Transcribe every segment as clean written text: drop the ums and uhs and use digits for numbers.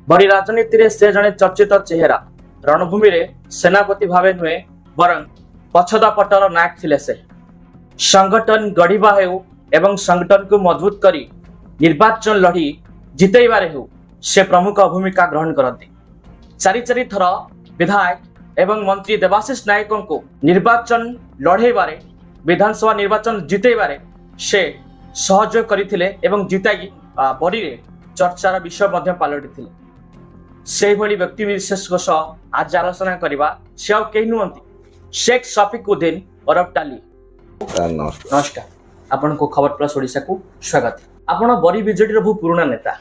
बड़ी राजनीति रे से जने चर्चित चेहरा रणभूमि रे सेनापति भावे नुहे बरं पछदा पटर नायक थिले से संगठन गढ़िबा हेउ एवं संगठन को मजबूत करी निर्वाचन लड़ी जितेबारे हेउ से प्रमुख भूमिका ग्रहण करती। चारि चारि थर विधायक एवं मंत्री देवाशीष नायकों को निर्वाचन लड़ेबारे विधानसभा निर्वाचन जितेबारे से सहयोग करथिले एवं जिताई बड़ी रे चर्चार विषय मध्य पलटिथिले। से भली व्यक्ति विशेष को आज आलोचना करबा से आ केहि नुहंती शेख शफीकुद्दीन ओरफ टाली। नमस्कार आपण को खबर प्लस ओडिशा को स्वागत। आपण बड़ी बीजेडी रो पुराना नेता,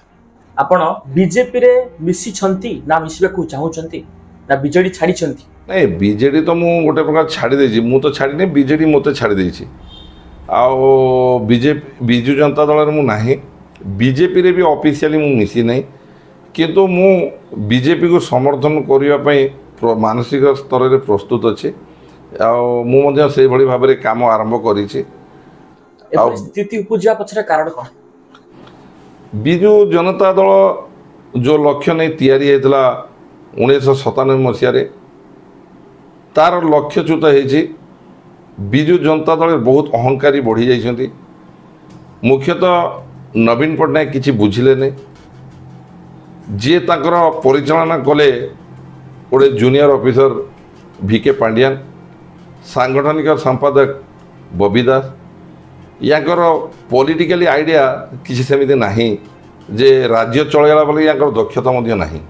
आपण बीजेपी रे मिसी छंती ना मिसबे को चाहू छंती ना बीजेडी छाड़ी छंती? नहीं बीजेडी तो मु गोटे प्रकार छाड़ी देछि, मु तो छाड़ी नै बीजेडी मते छाड़ी देछि। आओ बीजेपी बिजु जनता दल रे मु नाही, बीजेपी रे भी ऑफिशियली मु मिसी नै, किंतु मु बीजेपी को समर्थन करिया पई मानसिक स्तर रे प्रस्तुत अछि। आओ मु मध्ये से भली भाबरे काम आरंभ करिछि। स्थिति उपजा पछरे कारण कोन? बिजु जनता दल जो लक्ष्य नहीं तैयारी होता 1997 मसीह तार लक्ष्यच्युत होती। बिजु जनता दल बहुत अहंकारी बढ़ी जाइछंती। मुख्यतः नवीन पट्टनायक किसी बुझिले नहीं, जी ताकर परिचालना कले गोटे जूनियर ऑफिसर भिके पांडियान, सांगठनिक संपादक बबी दास, याकर पॉलिटिकली आइडिया किसी सेमिति नहीं जे राज्य चलैला बोली याकर दक्षता मध्य नहीं।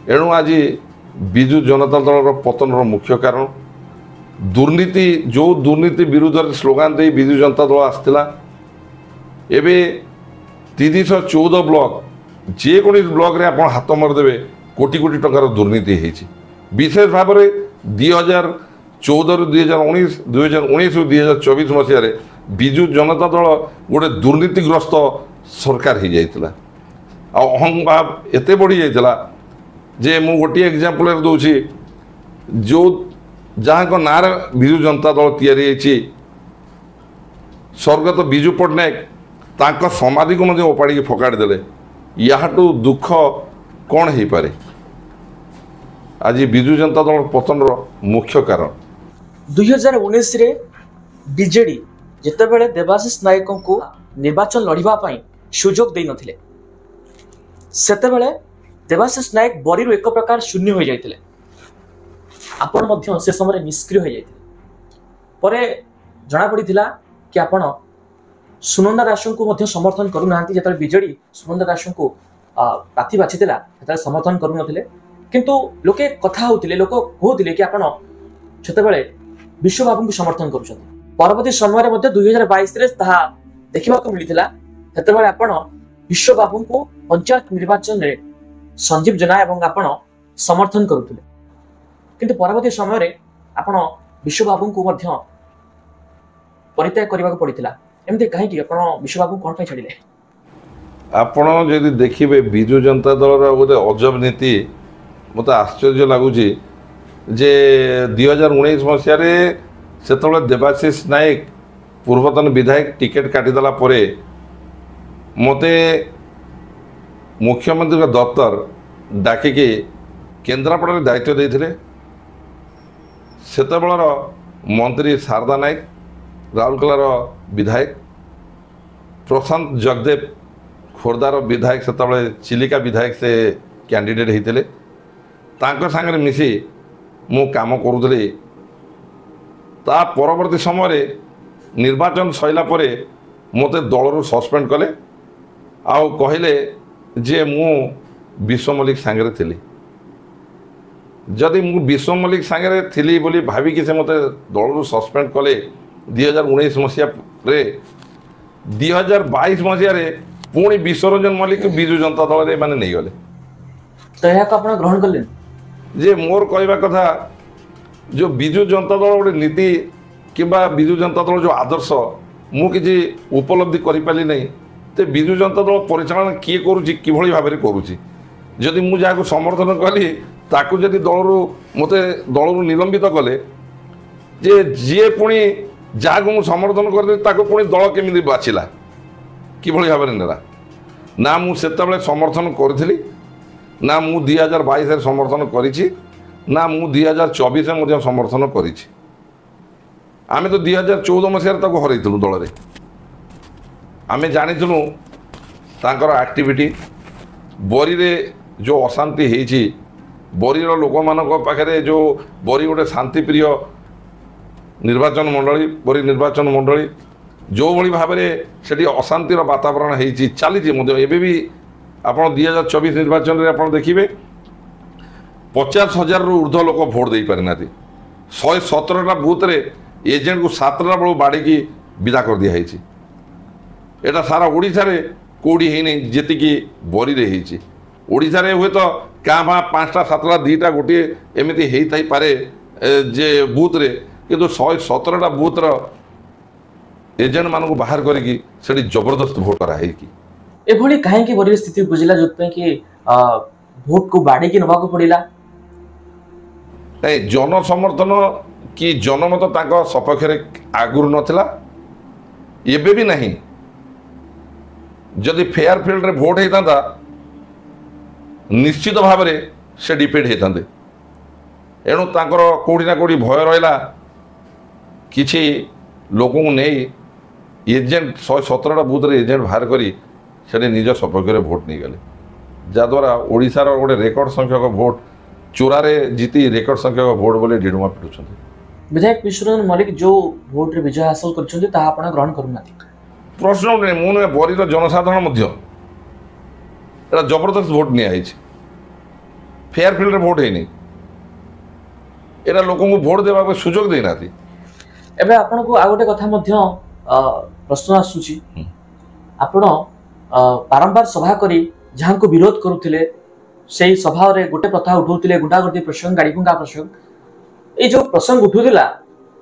एणु आज बिजु जनता दल पतन मुख्य कारण दुर्नीति, जो दुर्नीति विरुद्ध स्लोगान दे बिजु जनता दल आसला। एबे 314 ब्लॉक जेकोसी ब्लॉक रे आपण हाथ मारदेवे कोटी कोटी टंकार दुर्नीति होती। विशेष भाव में 2014 रु 2019 2019 रु 2024 मसीह बिजु जनता दल गोटे दुर्नीतिग्रस्त सरकार हो जाइतिला। अहंभाव एते बढ़ी जाइतिला जे मु गोटे एग्जांपल दूची, जो जहाँ को नार बिजु जनता दल तैयारी होती, स्वर्गत बिजु पट्टनायक तांको समाधि को मध्य ओपाड़ी फकाड़ी देले। याटू दुख कौन हो पारे? आज बिजु जनता दल पतन मुख्य कारण 2019 रे बीजेडी जितेबेले देवाशीष नायकों को निर्वाचन लड़िबा पई सुजोग देई नथिले, सेतेबेले देवाशीष नायक बड़ी एक प्रकार शून्य हो जाइतिले। आपण मध्य से समय निष्क्रिय हो जाइतिले। परे जणा पड़िथिला कि आपण सुनंदा दास को मध्य समर्थन करू नांती। जेतले बीजेडी सुनंदा दास को प्रार्थी बाछितिला सेतले समर्थन करू नथिले, किंतु लोके कथा होतिले, लोक कहउतिले कि आपण सेतेबेले विश्वबाबू को समर्थन करूछथि। परवर्ती समय मध्य 2022 रे ताहा देखिबा को मिलिथिला। सेतेबेले आपण विश्वबाबू को पंचायत निर्वाचन रे संजीव जेना एवं आपण समर्थन करूथिले, किंतु परवर्ती समय रे आपण विश्वबाबू को मध्य परित्याग करबा को पड़िथिला। एमते काहे कि आपण विश्वबाबू कोन पय छडिले? आपण जदि देखिबे बिजु जनता दल रो गोटे अजब नीति मते आश्चर्य लागुची जे 2019 मसीह रे सेतबेले देवाशीष नायक पूर्वतन विधायक टिकेट काटिदेला परे मते मुख्यमंत्री का दफ्तर डाकिकी केन्द्रापड़ा दायित्व देते। सेतबेलर मंत्री शारदा नायक, राउरकेलार विधायक प्रशांत जगदेव खोर्धार विधायक, सेतबेले चिलिका विधायक से कैंडिडेट होते, तांको सांगरे मिसी मु काम करूली। ता परवर्ती समय निर्वाचन सैला परे मते दलरू सस्पेंड कले, आउ कहले जे मु विश्व मलिक सांगरे थिली। जदि मु विश्व मलिक सांगरे थिली बोली भाविकी से मते दलरू सस्पेंड कले 2019 मसीहा रे, 2022 मसीह रे पुणी विश्वरंजन मलिक बिजु जनता दल रे माने नहीं गले। तो यह को आपण ग्रहण करले जे मोर कहवा कथा जो बिजु जनता दल गोटे नीति किंबा बिजु जनता दल जो आदर्श मु किसी उपलब्धि करि पाली नहीं। ते बिजु जनता दल परिचालन किए करुछि किभଳି भाबरे करुछि? जदि मु जाको समर्थन कली ताकू जदि दलरू मते दलरू निलंबित कले जे जे पुणी जाको मु समर्थन करदे ताकू पुणी दल केमिति बाछिला किभଳି भाबरे नेला ना मु सेतबेले समर्थन करथिली ना मु 2022 समर्थन करिछि ना मु 2024 समर्थन करिछि। आमे तो 2014 मसीह ताको हरैथिलु दल रे आमे जानिथिलु तांकर एक्टिविटी बरी रे जो अशांति हेछि बरीर लोक मानक पाखरे जो बरी गोटे शांतिप्रिय निर्वाचन मंडली बरी निर्वाचन मंडली जो भली भाव में सेठी अशांतिर वातावरण होती चली एवं भी आप 2024 निर्वाचन में आप देखिए 50,000 रु ऊर्ध्व लोक भोट दे पारि ना 117टा बूथ रे एजेंट को 7टा बेलू बाड़ी विदा कर दिया एटा सारा ओडिशा रे कोड़ी है नहीं जी बरी रे होती ओडिशा रे हुए तो क्या भाँ 5टा 7टा 2टा गोटे एमती होई पारे जे बूथ रे किंतु 117टा बूथ रो एजेंट मान को बाहर करी जबरदस्त भोट कराई एभली कहीं बरी स्थिति बुझिला जो कि भोट को बाड़ी की नवा पड़ा नहीं जन समर्थन कि जनमत तांको सपक्ष आगुरी नथिला एबे भी नहीं जदि फेयर फील्ड रे भोट होता निश्चित भाव में से डिपेंड होते एणु तांकर कोड़ी ना कोड़ी भय रहा किछि लोक नहीं एजेंट 117टा बूथ रे एजेंट बाहर करी से निज सपक्ष में भोट नहीं गले जहाद्वारा ओडिशार गोटे रेकर्ड संख्यक भोट चोरारे जीति रेकर्ड संख्यक भोट बोले डिडुमा पिटुछन। विधायक विश्वरंजन मल्लिक जो भोट रे विजय हासिल करछन्ती ता आपण ग्रहण करूना प्रश्न नहीं मुझे बरीर जनसाधारण मध्य एटा जबरदस्त भोट निया फेयर फील्ड रे भोट है एटा लोक भोट देवा सुजोग देना एबे आपण को आ गोटे कथा मध्य प्रश्न आसुची आपण बारंबार सभा करी जहां को विरोध करुथिले सेही सभा रे गोटे प्रथा उठौथिले गुंडागर्दी प्रसंग गाड़ीगुंडा प्रसंग ए जो प्रसंग उठुथिला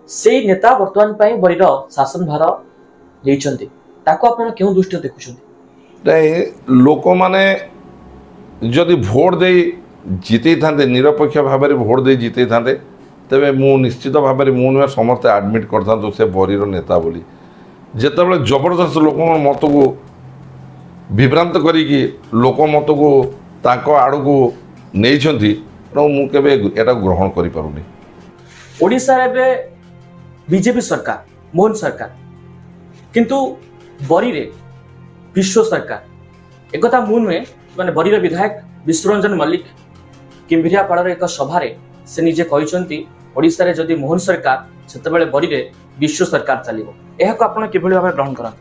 सेही नेता वर्तमान पई बरीर शासन भार लेइछन्ती ताको आपण केउ दृष्टि देखुछन्ती नहीं लोक माने जदि भोट दे जीते थांते निरपेक्ष भाव में भोट दे जीते थांते तेबे मु निश्चित भाव में मुझे समस्ते आडमिट करता से बरीर नेता बोली जेतेबेले जबरदस्त लोक मत को विभ्रांत करिकी लोक मत को तांको आड़ को नहीं मुझे एटा ग्रहण करि पारुनी। ओडिशा रे बीजेपी सरकार मोहन सरकार किंतु बरी रे विश्व सरकार एक कथा मु नुहे माने बरीर विधायक विश्वरंजन मल्लिक किंभिरियापाड़ एक सभा से निजे कहते ओडिशा रे जदि मोहन सरकार सेतेबेले बरी रे विश्व सरकार चलिबो एहा को आपण किभली भाबे ग्रहण करन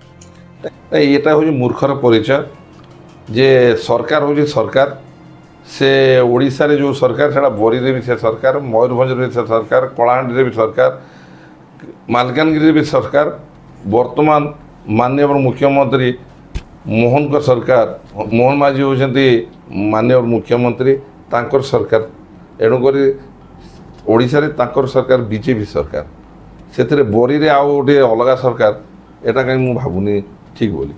एटा हो मूर्खर परिचय जे सरकार हो सरकार से ओडिशा रे जो सरकार सेटा बरी रे भी से सरकार मयूरभंज रे से सरकार कलाहांडी रे भी सरकार मालकानगिरी रे भी सरकार वर्तमान माननीय मुख्यमंत्री मोहन का सरकार मोहन माझी होती माननीय मुख्यमंत्री तांकर सरकार एणुक ओडिशा रे तांकर सरकार बीजेपी सरकार से बरी रे आउ गोटे अलग सरकार एटा कहीं मु भावुनी ठीक बोली।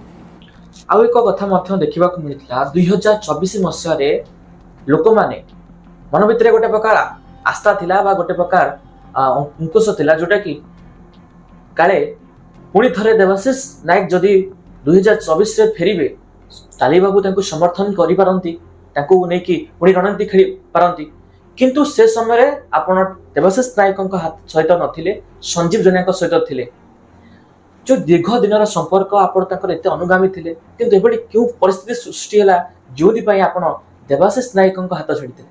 आउ एक कथा मध्य देखा मिलता 2024 मसीह रे लोक माने मन भितर गोटे प्रकार आस्था थिला बा गोटे प्रकार अंकुश थिला जोटा कि काले पुणी थरे देवाशीष नायक जदि 2024 रे फेरिबे ताली बाबू तांको समर्थन करि पारंती तांको नै कि पुणी रणनीति खेली पारंती किंतु से समय रे आपण देवाशीष नायक हाथ सहित नथिले संजीव जनिया सहित थिले जो दीर्घ दिन संपर्क आपण तांकर एते अनुगामी थिले किंतु एबडी क्यों परिस्थिति सृष्टि हला जोदि पई आपण देवाशीष नायक हाथ छाड़ीते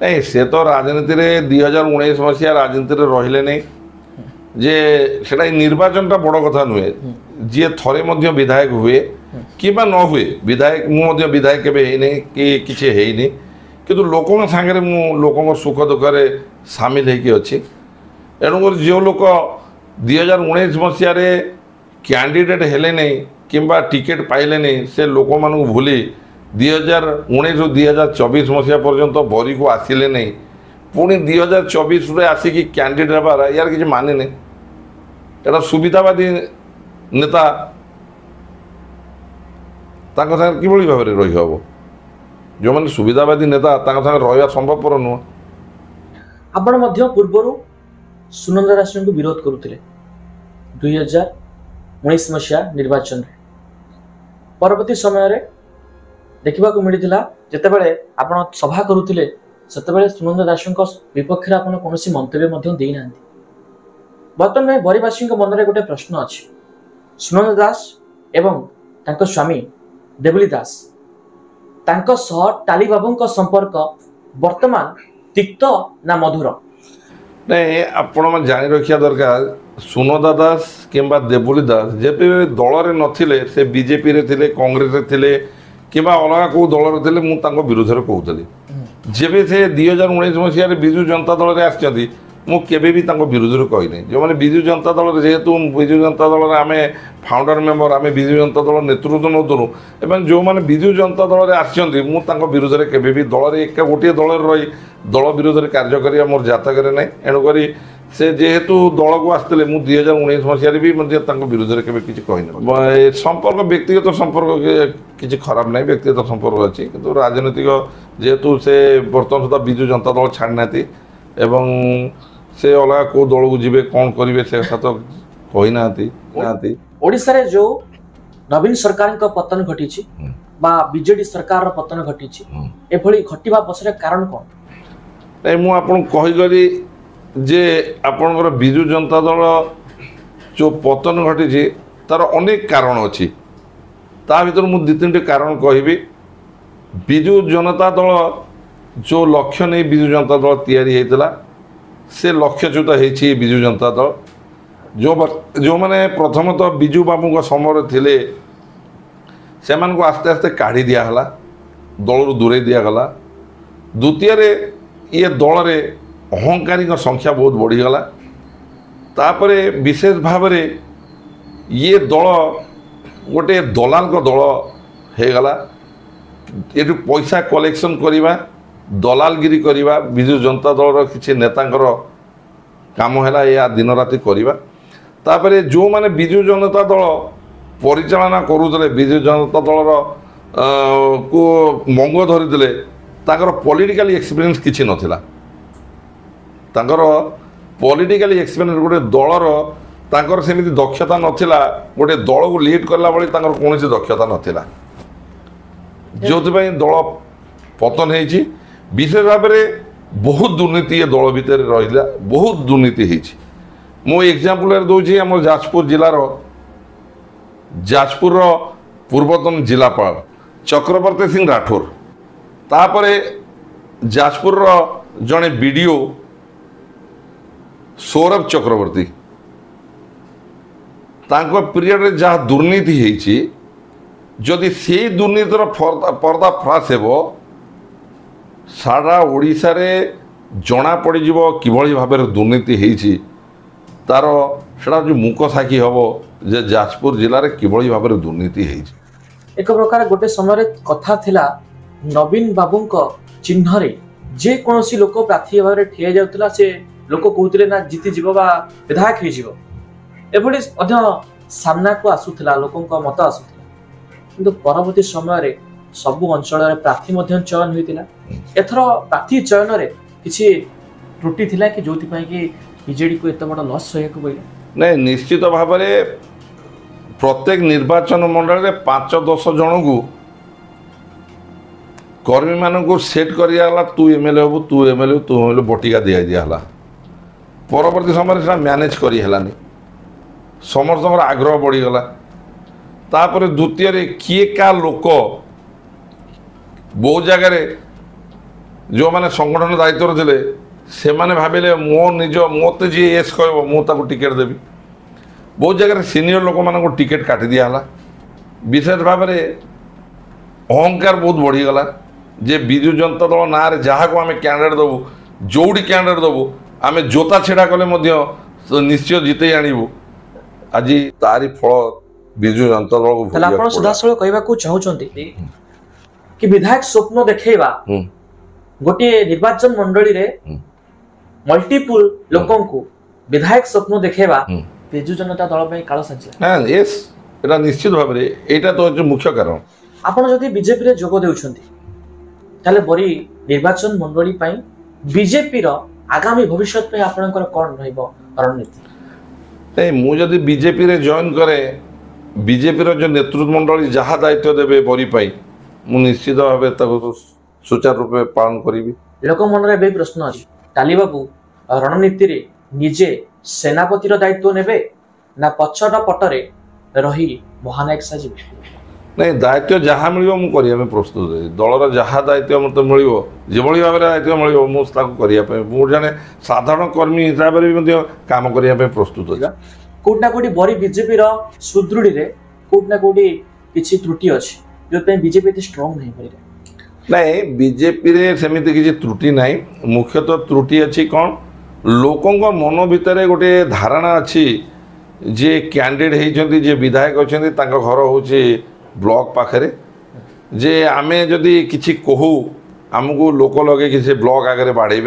नहीं से तो राजनीति रे 2019 मसीहा राजनीति रे रहिले नहीं जे सेटा निर्वाचन टा बड़ कथा नुहे जी थरे मध्य विधायक हुए कि न हुए विधायक मु विधायक केबे हेने कि किछि हेइनी किंतु लोकों सांगे मु लोकों सुख दुख रे शामिल होगी अच्छी एणुक जो लोक 2019 मसीह कैंडिडेट हेले नहीं किंबा टिकेट पाइले नहीं से लोक मानू भूली 2019 रु 2024 मसीहा पर्यंत बरी को आसिले नहीं पुणी 2024 रे आसिकी कैंडिडेट हबार यार किसी माने नहीं एटा सुविधावादी नेता तांको संगे किभली भाव में रही हम जो मैंने सुविधावादी नेता तांको संगे रहा संभवपर नुह आपण मध्य पूर्व सुनंदा दास को विरोध करुले 2019 मसीहा निर्वाचन परवर्ती समय रे देखा मिलता जितेबाला आप सभा करुले से सुनंद दास विपक्ष आप कौन मंतव्य देना बर्तमान में बरीवासी मन में गोटे प्रश्न अच्छी सुनंद दास एवं स्वामी देवली दास टाली बाबू संपर्क वर्तमान तिक्त ना मधुर नहीं आपण जानी रखा दरकार सुनंदा दास किंबा देवली दास जब दल नथिले से बीजेपी रे थिले कांग्रेस रे थिले किंबा अलग को दल रे थिले मु विरोध रे कहूतली जेबे से 2019 मसीह विजु जनता दल रे आछथि मु केबे भी तांको विरोध रे कहि नै जो माने विजु जनता दल रे जेहेतु विजु जनता दल रे आमे फाउंडर मेंबर आमे विजु जनता दल नेतृत्व नदुनु एवं जो माने विजु जनता दल रे आछथि मु तांको विरोध रे केबे भी दल रे एक गोटे दल रे रही दल विरोध रे कार्य करिया मोर जातक रे नै एणु करी से जेहेतु दल को आसते मु 2019 मसीह भी विरोध में केवे किसी कही संपर्क व्यक्तिगत संपर्क किसी खराब नहीं व्यक्तिगत संपर्क अच्छी किंतु राजनीतिक जेहेतु से बर्तमान सुधा विजु जनता दल छाड़ी ना एवं से अलग को दल को जी कौन करेंगे से तो कही ना ओडिशा रे जो नवीन सरकार का पतन घटी बीजेडी सरकार पतन घटी एभली घटिबा पछरे कारण कौन नहीं मु आपन कहीगली जे आपनकर विजु जनता दल जो पतन घटी तार अनेक कारण अच्छी ता भीतर मु दु तीन कारण कहबी विजु जनता दल जो लक्ष्य नहीं विजु जनता दल तैयारी होता से लक्ष्यच्युत होती विजु जनता दल जो मैंने प्रथमतः विजु बाबू समय थिले से आस्ते आस्ते काढ़ी दिगला दल दूरे दिगला द्वितीय ये दल रे अहंकारी संख्या बहुत बढ़ीगला तापर विशेष भाव ये दल गोटे दलाल दल होगला ये पैसा कलेक्शन करवा दलालगिरी करवा विजु जनता दल किसी नेतांकर काम है या दिन राति करवा तापर जो माने विजु जनता दल परिचालना करुले विजु जनता दल को मंग धरीदे पॉलिटिकल एक्सपीरियंस किसी नथिला तांकर पॉलिटिकल एक्सपीरियंस गोटे दलर तांकर सेमिति दक्षता नथिला गोटे दल को लीड करला बळे तांकर कोनोसी दक्षता नथिला जो दल पतन होती विशेष भाव में बहुत दुर्नीति ये दल भितर रहा बहुत दुर्नीति होती मो एग्जांपल दूसरी आम जाजपुर जिलार जाजपुर पूर्वतन जिलापाल चक्रवर्ती सिंह राठौर तापर जाजपुर जड़े बीडीओ सौरभ चक्रवर्ती तांको पीरियड रे जहाँ दुर्नीति होती जदि से दुर्नीतिर पर्दा फाश हो सारा ओडिशा रे जना पड़ किभली भाव दुर्नीति होती तार सेटा जो मुक साक्षी हम जे जाजपुर जिले में किभली भाव दुर्नीति होती एक प्रकार गोटे समय कथा थिला नवीन बाबू चिन्ह रे जे कोनोसी लोक प्रार्थी भाव ठिया जाउतला से लोक कहते ना जीती जीव बा विधायक हो एभली सामना को आसुला लोक मत आसुला किंतु परवर्ती समय सबु अंचल प्रार्थी चयन होता एथर प्रार्थी चयन रे किसी त्रुटि थिला कि जो कि बीजेडी को एत बड़ लस सहक पड़ा नहीं निश्चित भाव में प्रत्येक निर्वाचन मंडल में 5-10 जन को कर्मी मान सेट कर तू एमएलए हबू तू एमएलए तू एमएलए बटिका दिया दिहला परवर्ती समय से मैनेज करी समस्त आग्रह बढ़ीगला तापर द्वितीय किए का लोक बहुत जगार जो मैंने संगठन दायित्व थे से मैंने भाविले मो निज मत जी एस कह मुझे टिकेट देवी बहुत जगह सीनियर लोक मान टिकेट काटी दिहला विशेष भाव में अहंकार बहुत बढ़ीगला जे विजु जनता दल ना जहाँ को आम कैंडिडेट देवु जोड़ी कैंडिडेट देवु आम जोता छेड़ा कले निश्चय जिते आणबू आज तारी फल विजु जनता दल को सीधासल कहवाक चाहते कि विधायक स्वप्न देखा गोटे निर्वाचन मंडली रे मल्टीपुल लोकों को विधायक स्वप्न देखा विजु जनता दल काल साजिला यस एटा निश्चित भाव में एटा तो मुख्य कारण आपण जदि बीजेपी रे जोग देउछंती ताले बरी निर्वाचन मंडली पई बीजेपी रो आगामी भविष्य पे आपनकर कोन रहइबो रणनीति नहीं मु जदि बीजेपी रे जॉइन करे बीजेपी रो जो नेतृत्व मंडली जहाँ दायित्व देवे बरी पाई ମୁଁ ନିଶ୍ଚିତ ଭାବେ ତାକୁ ସୁଚାରୁ ରୂପେ ପାଳନ କରିବି। लोक मन में प्रश्न अच्छी टाली बाबू रणनीति रे निजे सेनापतिर दायित्व नेबे ना पछट पटरे रही महानायक साजिबे? नहीं दायित्व जहाँ मिल मुझे प्रस्तुत है दलर जहाँ दायित्व मत मिल जो भाव में दायित्व मिल मुझे जड़े साधारण कर्मी हिसाब से कम करने प्रस्तुत है। कोट ना कोटी बड़ी बीजेपी सुदृढ़ी रे कोट ना कोटी किसी त्रुटि अच्छी जो बीजेपी इतने स्ट्रांग नहीं पड़े? नहीं बीजेपी रे सेमिति किसी त्रुटि नहीं मुख्यतः त्रुटि अच्छी कौन लोकों मन भितर गोटे धारणा अच्छी जे कैंडिडेट होती जे विधायक अच्छा घर हूँ ब्लॉक पाखे जे आमे जदि किसी कहू आमको लोक लगे कि ब्लॉक आगे बाड़े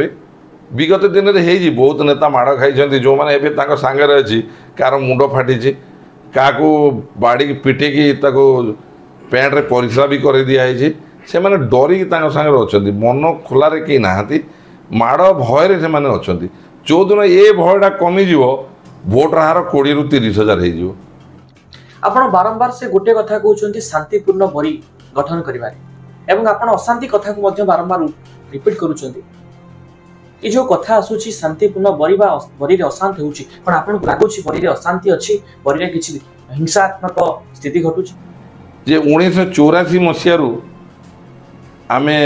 विगत दिन में बहुत नेता माड़ खाई जो मैंने एवं सांगे अच्छी कार मुंड फाटी क्या बाड़ी पिटेकी पैंट रे परिश्रा भी कर दिखाई से मैंने डरिकी सांगे अच्छा मन खोलार कहीं नहांती माड़ भय से अच्छा जो दिन ये भयटा कमिज भोट हार 20 ରୁ 30,000 हो। आपण बारंबार से गोटे कथा कहते शांतिपूर्ण बरी गठन करिवारे एवं आपण अशांति कथा को मध्य बारंबार रिपीट करूछंती ये जो कथा आसुची शांतिपूर्ण बरी बा बरी रे अशांति होउची पण आपण को लागुची बरी रे अशांति अछि बरी रे किछि हिंसात्मक स्थिति घटुची जे 1984 मसिया रु आमे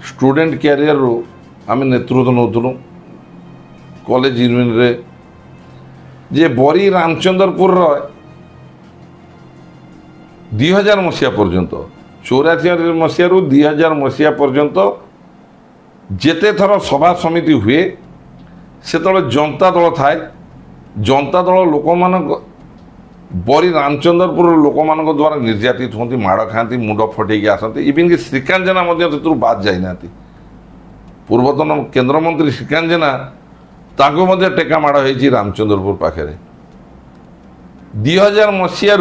स्टूडेंट कैरियर रु आमे नेतृत्व नौथुनु कॉलेज यूनियन रे जे बरी रामचंद्रपुर 2000 मसीहा पर्यंत 84 मसीह 2000 मसीहा पर्यंत जेते थर सभा समिति हुए से जनता दल थाए जनता दल लोक मान बरी रामचंद्रपुर लोक मान द्वारा निर्यातित होती माड़ खाती मुंड फटेकी आसती इवन कि श्रीकांत जेना बाद जाना पूर्वतन केन्द्रमंत्री श्रीकांत जेना ताको टेका माड़ हो रामचंद्रपुर पाखे 2000 मसीह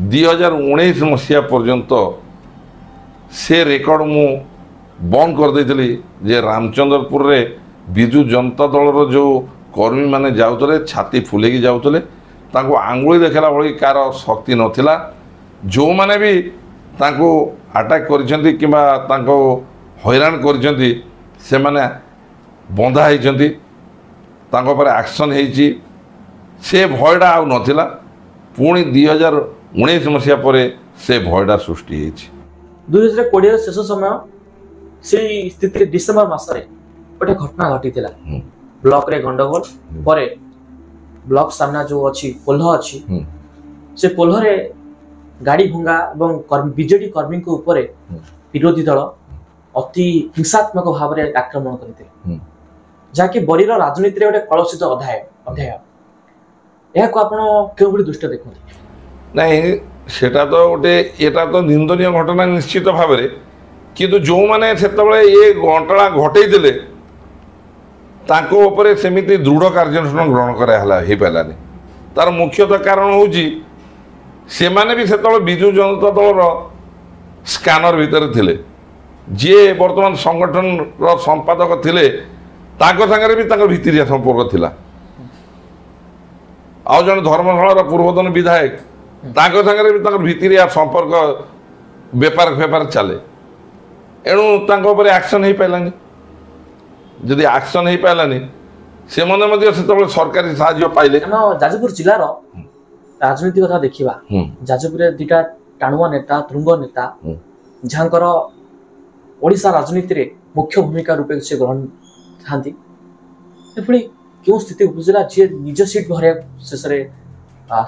2019 मसीहा पर्यंत से रेकर्ड मु बंद कर देली जे रामचंद्रपुर रे विजु जनता दल जो कर्मी माने जाउतले छाती फुलेकी जाउतले तांको आंगुली देखला बळी कार शक्ति नथिला जो माने भी तांको अटैक करिसेंती किबा तांको हैरान करिसेंती से माने बंधा हेइसेंती तांको पर एक्शन हेइची से भयडा आ नथिला पुणी 2019 मसीहा पर से भयडा सृष्टि हेइची 2020 शेष समय से स्थिति डिसेम्बर मासरे गोटे घटना घटी ब्लॉक रे गंडगोल परे ब्लॉक सामना जो अच्छी पोल्ह अच्छी से पोल्ह रे गाड़ी भंगा एवं बीजेडी कर्मी को ऊपर विरोधी दल अति हिंसात्मक भाव में आक्रमण करते जहाँकि बरीर राजनीति रे गोटे कलुषित अध्याय या को आपण केउ भली दृष्टि देखते? नहीं सेटा तो गोटे एटा तो निंदनीय घटना निश्चित भाव में किंतु जो माने सेतबळे ये घटना घटैले ताको ऊपर सेमिति दृढ़ कार्यानुष्ठान ग्रहण करा हे पालानी तार मुख्यतः कारण होउची से माने भी सेतबळे बिजु जनता दल स्कैनर भीतर थिले जे वर्तमान संगठन रो संपादक थिले ताको संगे भी ताको भितरिया संपर्क थिला आ जन धर्मशाला पूर्वतन विधायक ताको संगे भी ताको भितरिया संपर्क बेपार चले एणु तांको ऊपर एक्शन हो पारानी जदि एक्शन हो पारानी से मैंने से सरकारी साहाय्य पाइले जाजपुर जिलार राजनीति कथा देखा जाजपुर दुटा टाणुआ नेता तुंग नेता जहाँकर ओडिशा राजनीति रे मुख्य भूमिका रूपे से ग्रहण था क्यों स्थिति उपजिला जी निज सीट भर शेष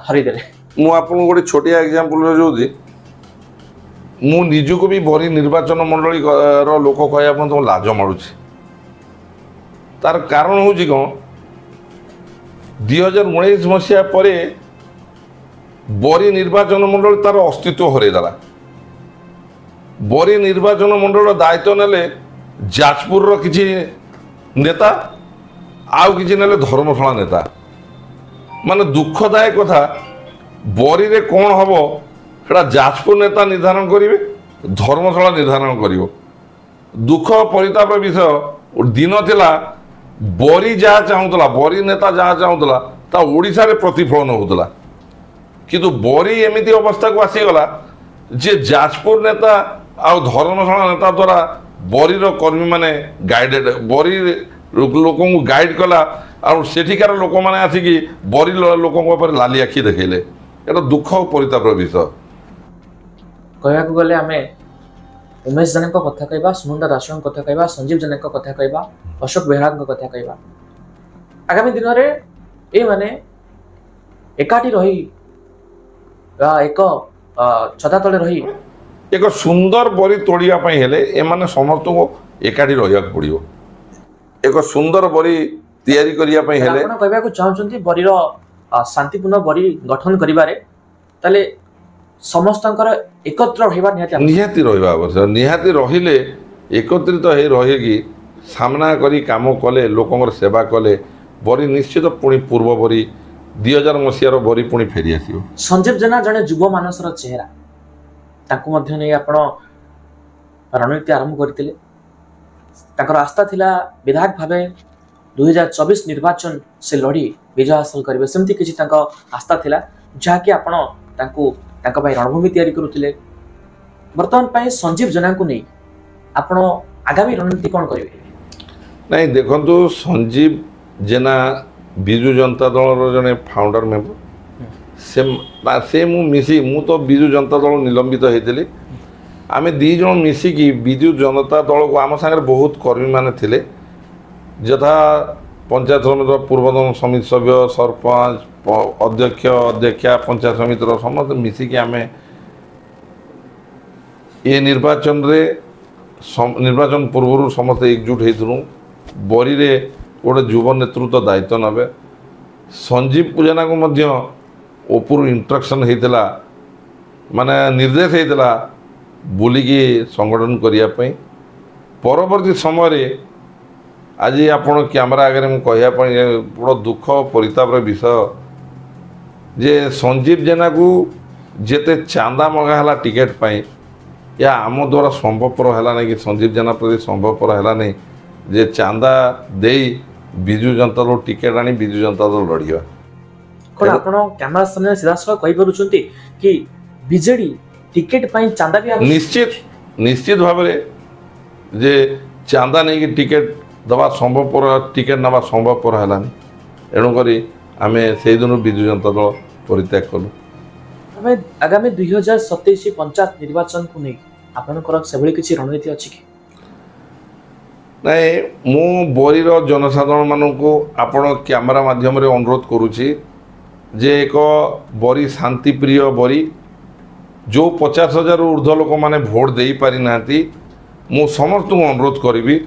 हरदे मुझे गोटे छोटिया एग्जांपल जो मु निजको भी बरी निर्वाचन मंडली लोक कहवा तुम लाज मारूची तार कारण हूँ कौन 2019 मसीहा पर बरी निर्वाचन मंडल तार अस्तित्व हरईदेला बरी निर्वाचन मंडल दायित्व नेले जाजपुर किसी नेता आउ किसी नेले धर्मशाला नेता माने दुखदायक कथा बरी रे कौन हम सेटा जाजपुर नेता निर्धारण करेंगे धर्मशाला निर्धारण कर दुख परिताप विषय दिन थिला बरी जहाँ चाहूला बरी नेता जहाँ चाहूला ता ओडिशा रे प्रतिफलन होता किंतु बरी एमती अवस्था को आसीगला जे जाजपुर नेता आउ धर्मशाला नेता द्वारा बरीर कर्मी माने गाइडेड बरी लोक गाइड कला और सेठिकार लोक मैंने आसिकी बरी लोक लाली आखि देखले एटा दुख और परितापर विषय कहवा गले आम उमेश जेना कथा कहवा सुनंदा दास कथा कहवा संजीव जेना कथा कहवा अशोक बेहरा कथा कहवा आगामी दिन में ये माने एकाठी रही एक छता तले रही एक सुंदर बरी तोड़िया हेले एमाने समस्त को एकाठी रहा पड़ो एक सुंदर बरी तैयारी करिया पई हेले आपण कहबा को चाहउछंती बरीर शांतिपूर्ण बरी गठन करिबारे ताले समस्तंकर एकत्र रहिबा निहाती रहिबा आवश्यक निहाती रहिले एकत्रित हे रहेगी सामना करी काम कले लोकंकर सेवा कले बरी निश्चित पुणी पूर्व बरी 2000 मसीहार बरी पुणी फेरी आसियो संजीव जेना जने युव मानसर चेहरा ताकू मध्य नै आपण रणनीति आरंभ करथिले ताकर आस्था थिला विधायक भाबे 2024 निर्वाचन से लड़ी विजय हासिल करेंगे सेमती किसी आस्था थिला जहाँकि आपण तांकू तांका भाई रणभूमि तैयारी करुथिले वर्तमान संजीव जेना को नहीं आपण आगामी रणनीति कौन करेंगे नहीं देखंतु संजीव जेना बिजु जनता दल जने फाउंडर मेंबर से मु मिसी मु तो बिजु जनता दल निलंबित होइतिली आमे दी जन मिसिकी बिजु जनता दल को आम सागर बहुत कर्मी माने थिले यथा पंचायत समिति पूर्वतन समिति सभ्य सरपंच अध्यक्ष अध्यक्षा पंचायत समितिर समस्त मिसिकी आमे ये निर्वाचन रे निर्वाचन पूर्व समस्त एकजुट होइथुनु बरी रे गोटे युव नेतृत्व दायित्व नबे संजीव पूजना को मध्य ऊपर इंस्ट्रक्शन होइतला माने निर्देश होइतला बुलिकी संगठन करिया पई परवर्ती समय रे आज आपण कैमरा आगे मु कहया पई बड़ दुख परितापर विषय जे संजीव जेना को जेते चांदा मगा हला टिकेट पई या आम द्वारा संभवपर है ना कि संजीव जेना प्रति संभवपर है ना जे चांदा दे बिजु जनता दल टिकेट आनी बिजु जनता दल लड़िया कोन आपण कैमरा सामने सीधा सीधा कहि परुचंती कि बीजेडी टिकेट पई चांदा भी निश्चित भाव में जे चांदा नहीं कि टिकेट दबा संभवपर टिकेट नवा संभवपर है एणुक आम से दिन बिजु जनता दल परित्याग कलु आमे आगामी 2027 पंचायत निर्वाचन को नहीं आपनकर सेभली किछि रणनीति अछि कि नहीं मु बरीर जनसाधारण मानू आपण कैमरा माध्यम रे अनुरोध करुछि जे एक बरी शांतिप्रिय बरी जो 50,000 ऊर्ध्व लोक मैंने भोट दे पारि नांती मु समस्त को अनुरोध करी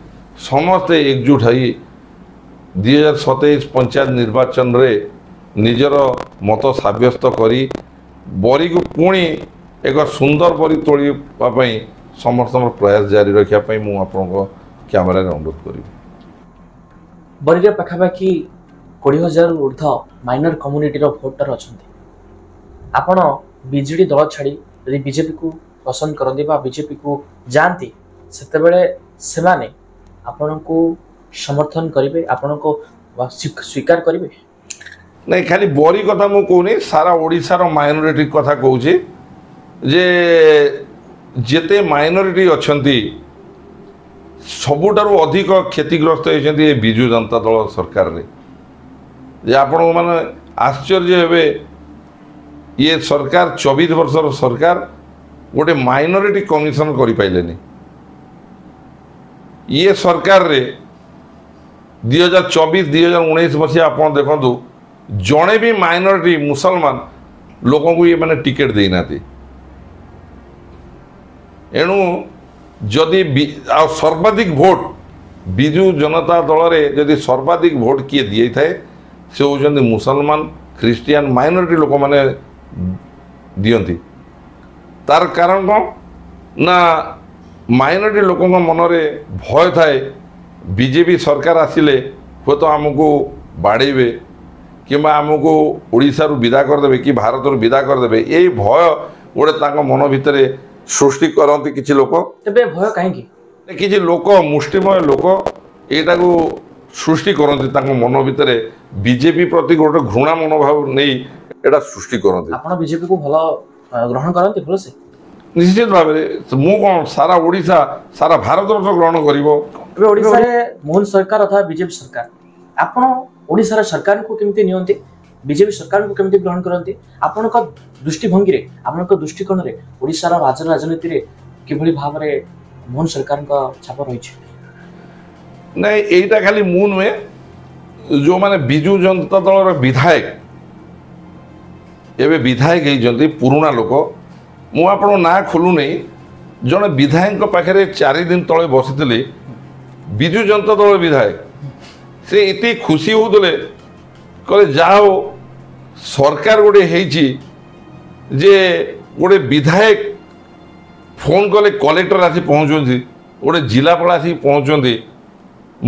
समस्ते एकजुट हो 2027 पंचायत निर्वाचन रे निजर मत सब्यस्त करी बरी को पुणी एक सुंदर बरी तोड़ापी समस्त प्रयास जारी रखापी मुझे कैमरा अनुरोध करी बरी रे पाखापाखि 20,000 ऊर्ध्व माइनर कम्युनिटी भोटर अच्छा आपण बीजेडी दल छाड़ी यदि बीजेपी को पसंद करते बीजेपी को जाती से आपण को समर्थन करेंगे आपण को स्वीकार करेंगे नहीं खाली बरी कथा मु कहूनी सारा ओडिशार माइनोरिटी कथा कहूँ जे जेते माइनोरिटी अच्छी सबुठारु अधिक क्षतिग्रस्त होती बिजु जनता दल सरकार रे जे आपण माने आश्चर्य हेबे ये सरकार 24 वर्षर सरकार गोटे माइनोरिटी कमिशन करि पाइलेनी ये सरकार रे 2024-2019 मसीहा आपण देखंतु जड़े भी माइनोरिटी मुसलमान लोगों को ये मैंने टिकेट देना एणु जदि सर्वाधिक भोट बिजु जनता दल रे जदि सर्वाधिक भोट किए दिए थाए से होचंदी मुसलमान ख्रिस्टियान माइनोरिटी लोक मैंने दियंती तार कारण कौन ना माइनोरिटी लोक मन रे भय थाए बीजेपी सरकार आसिले हूँ तो आमको बाड़ेबे किंबा आमको ओडिशा रु विदा करदेबे कि भारत रु विदा करदेबे यही भय गोटे तांको मन भितर सृष्टि करती किछि लोक तबे भय काहेकि किछि लोक मुष्टिमय लोक एटा को सृष्टि करती तांको मन भितर बीजेपी प्रति गोटे घृणा मनोभाव नहीं एटा सृष्टि करती आपण बीजेपी को भलो ग्रहण करंती भलो से निश्चित भाव मु कौन सारा ओडिशा सारा भारत वर्ष ग्रहण करिवो ଏବେ ଓଡ଼ିଶାରେ ମୋହନ ସରକାର ଅଥବା ବିଜେପି ସରକାର ଆପଣ ଓଡ଼ିଶାର ସରକାରଙ୍କୁ କେମିତି ନିଅନ୍ତି ବିଜେପି ସରକାରଙ୍କୁ କେମିତି ଗ୍ରହଣ କରନ୍ତି ଆପଣଙ୍କ ଦୃଷ୍ଟିଭଙ୍ଗୀରେ ଆପଣଙ୍କ ଦୃଷ୍ଟିକୋଣରେ ଓଡ଼ିଶାର ରାଜନୀତିରେ କିଭଳି ଭାବରେ ମୋହନ ସରକାରଙ୍କ ଛାପ ରହିଛି ନାଇଁ ଏଇଟା ଖାଲି ମୁଁ ନୁହେଁ ଯେଉଁମାନେ ବିଜୁ ଜନତା ଦଳର ବିଧାୟକ ଏବେ ବିଧାୟକ ହେଇଛନ୍ତି ପୁରୁଣା ଲୋକ ମୁଁ ଆପଣଙ୍କ ନାଁ ଖୋଲୁନି ଜଣେ ବିଧାୟକଙ୍କ ପାଖରେ 4 ଦିନ ତଳେ ବସିଥିଲେ ବିଜୁ ଜନତା ଦଳର ବିଧାୟକ ସେ ଏତେ ଖୁସି ହେଉଥିଲେ କହିଲେ ଯାହା ହଉ ସରକାର ଗୋଟେ ହେଇଛି ଯେ ଗୋଟେ ବିଧାୟକ ଫୋନ୍ କଲେ କଲେକ୍ଟର ଆସି ପହଞ୍ଚୁଛନ୍ତି ଗୋଟେ ଜିଲ୍ଲାପାଳ ଆସିକି ପହଞ୍ଚୁଛନ୍ତି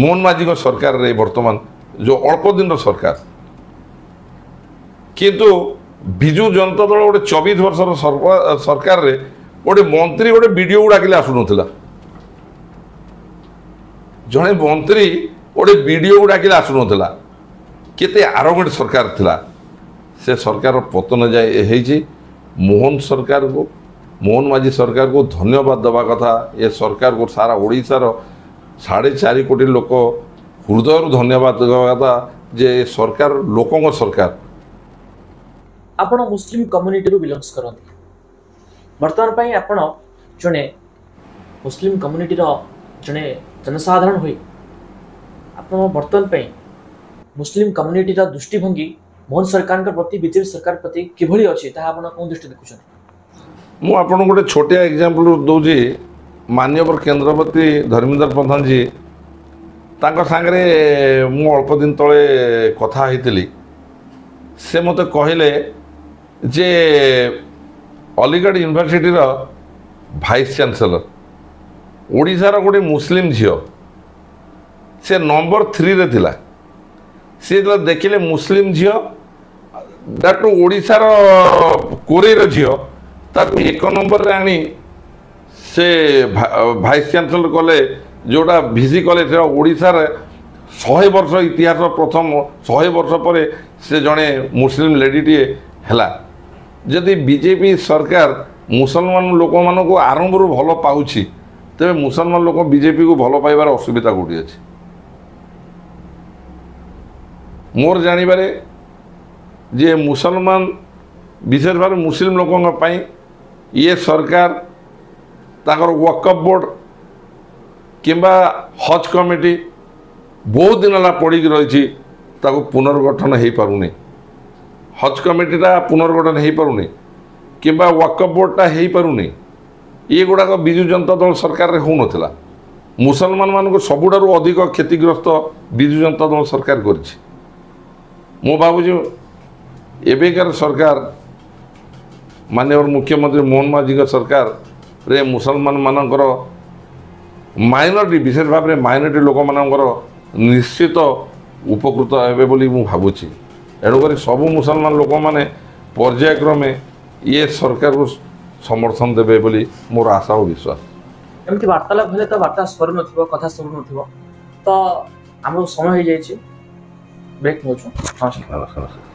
ମୋହନ ମାଝୀଙ୍କ ସରକାରରେ ବର୍ତ୍ତମାନ ଯେଉଁ ଅଳ୍ପ ଦିନର ସରକାର କିନ୍ତୁ ବିଜୁ ଜନତା ଦଳ ଗୋଟେ 24 ବର୍ଷର ସରକାରରେ ଗୋଟେ ମନ୍ତ୍ରୀ ଗୋଟେ ବିଡ଼ିଓକୁ ଡାକିଲେ ଆସୁନଥିଲା ଜଣେ ମନ୍ତ୍ରୀ ଗୋଟେ ବିଡ଼ିଓକୁ ଡାକିଲେ ଆସୁନଥିଲା କେତେ ଆରୋଗେଣ୍ଟ ସରକାର ଥିଲା ସେ ସରକାର ପତନ ଯାଏ ହେଇଛି ମୋହନ ସରକାରକୁ ମୋହନ ମାଝୀ ସରକାରକୁ ଧନ୍ୟବାଦ ଦେବା କଥା ଏ ସରକାରକୁ ସାରା ଓଡ଼ିଶାର 4.5 କୋଟି ଲୋକ ହୃଦୟରୁ ଧନ୍ୟବାଦ ଦେବା କଥା ଯେ ଏ ସରକାର ଲୋକଙ୍କ ସରକାର ଆପଣ ମୁସଲିମ କମ୍ୟୁନିଟିରୁ ବିଲଙ୍ଗସ୍ କରନ୍ତି ବର୍ତ୍ତମାନ ପାଇଁ ଆପଣ ଜଣେ ମୁସଲିମ କମ୍ୟୁନିଟିର ଜଣେ ଜନସାଧାରଣ ହୋଇ ଆପଣ ବର୍ତ୍ତମାନ ପାଇଁ ମୁସଲିମ କମ୍ୟୁନିଟିର ଦୃଷ୍ଟିଭଙ୍ଗୀ ମୋହନ ସରକାରଙ୍କ ପ୍ରତି ବିଜେପି ସରକାର ପ୍ରତି କିଭଳି ଅଛି ତାହା ଆପଣ କେଉଁ ଦୃଷ୍ଟି ଦେଖୁଛନ୍ତି ମୁଁ ଆପଣଙ୍କୁ ଗୋଟେ ଛୋଟିଆ ଏକ୍ଜାମ୍ପଲ ଦେଉଛି ମାନ୍ୟବର କେନ୍ଦ୍ରମନ୍ତ୍ରୀ ଧର୍ମେନ୍ଦ୍ର ପ୍ରଧାନଜୀ ତାଙ୍କ ସାଙ୍ଗରେ ମୁଁ ଅଳ୍ପ ଦିନ ତଳେ କଥା ହେଇଥିଲି ସେ ମୋତେ କହିଲେ ଯେ ଅଲିଗଡ଼ ୟୁନିଭର୍ସିଟିର ଭାଇସ୍ ଚାନ୍ସେଲର ଓଡ଼ିଶାର ଗୋଟେ ମୁସଲିମ ଝିଅ ସେ ନମ୍ବର 3ରେ ଥିଲା ସେ ଯେତେବେଳେ ଦେଖିଲେ ମୁସଲିମ ଝିଅ ତାଠୁ ଓଡ଼ିଶାର କୋରେଇର ଝିଅ ତାକୁ 1 ନମ୍ବରରେ ଆଣି ସେ ଭାଇସ୍ ଚାନ୍ସେଲର କଲେ ଯେଉଁଟା ଭିସି କଲେ ସେଟା ଓଡ଼ିଶାର 100 ବର୍ଷ ଇତିହାସ ପ୍ରଥମ 100 ବର୍ଷ ପରେ ସେ ଜଣେ ମୁସଲିମ ଲେଡ଼ିଟିଏ ହେଲା ଯଦି ବିଜେପି ସରକାର ମୁସଲମାନ ଲୋକମାନଙ୍କୁ ଆରମ୍ଭରୁ ଭଲ ପାଉଛି ତେବେ ମୁସଲମାନ ଲୋକ ବିଜେପିକୁ ଭଲ ପାଇବାର ଅସୁବିଧା କେଉଁଠି ଅଛି ମୋର ଜାଣିବାରେ ଯେ ମୁସଲମାନ ବିଶେଷ ଭାବରେ ମୁସଲିମ ଲୋକଙ୍କ ପାଇଁ ଇଏ ସରକାର ତାଙ୍କର ୱାକଫ ବୋର୍ଡ଼ କିମ୍ବା ହଜ୍ କମିଟି ବହୁତ ଦିନ ହେଲା ପଡ଼ିକି ରହିଛି ତାକୁ ପୁନର୍ଗଠନ ହେଇପାରୁନି ହଜ୍ କମିଟିଟା ପୁନର୍ଗଠନ ହେଇପାରୁନି କିମ୍ବା ୱାକଫ ବୋର୍ଡ଼ଟା ହେଇପାରୁନି ଏଗୁଡ଼ାକ ବିଜୁ ଜନତା ଦଳ ସରକାରରେ ହେଉନଥିଲା ମୁସଲମାନମାନଙ୍କୁ ସବୁଠାରୁ ଅଧିକ କ୍ଷତିଗ୍ରସ୍ତ ବିଜୁ ଜନତା ଦଳ ସରକାର କରିଛି ମୁଁ ଭାବୁଛି ଏବେକାର ସରକାର ମାନ୍ୟବର ମୁଖ୍ୟମନ୍ତ୍ରୀ ମୋହନ ମାଝୀଙ୍କ ସରକାରରେ ମୁସଲମାନମାନଙ୍କର ମାଇନରିଟି ବିଶେଷ ଭାବରେ ମାଇନରିଟି ଲୋକମାନଙ୍କର ନିଶ୍ଚିତ ଉପକୃତ ହେବେ ବୋଲି ମୁଁ ଭାବୁଛି ଏଣୁକରି ସବୁ ମୁସଲମାନ ଲୋକମାନେ ପର୍ଯ୍ୟାୟକ୍ରମେ ଇଏ ସରକାରକୁ ସମର୍ଥନ ଦେବେ ବୋଲି ମୋର ଆଶା ଓ ବିଶ୍ୱାସ ଏମିତି ବାର୍ତ୍ତାଳାପ ହେଲେ ତ ବାର୍ତ୍ତା ସରୁନଥିବ କଥା ସରୁନଥିବ ତ ଆମର ସମୟ ହେଇଯାଇଛି ବ୍ରେକ୍ ନେଉଛୁ ନମସ୍କାର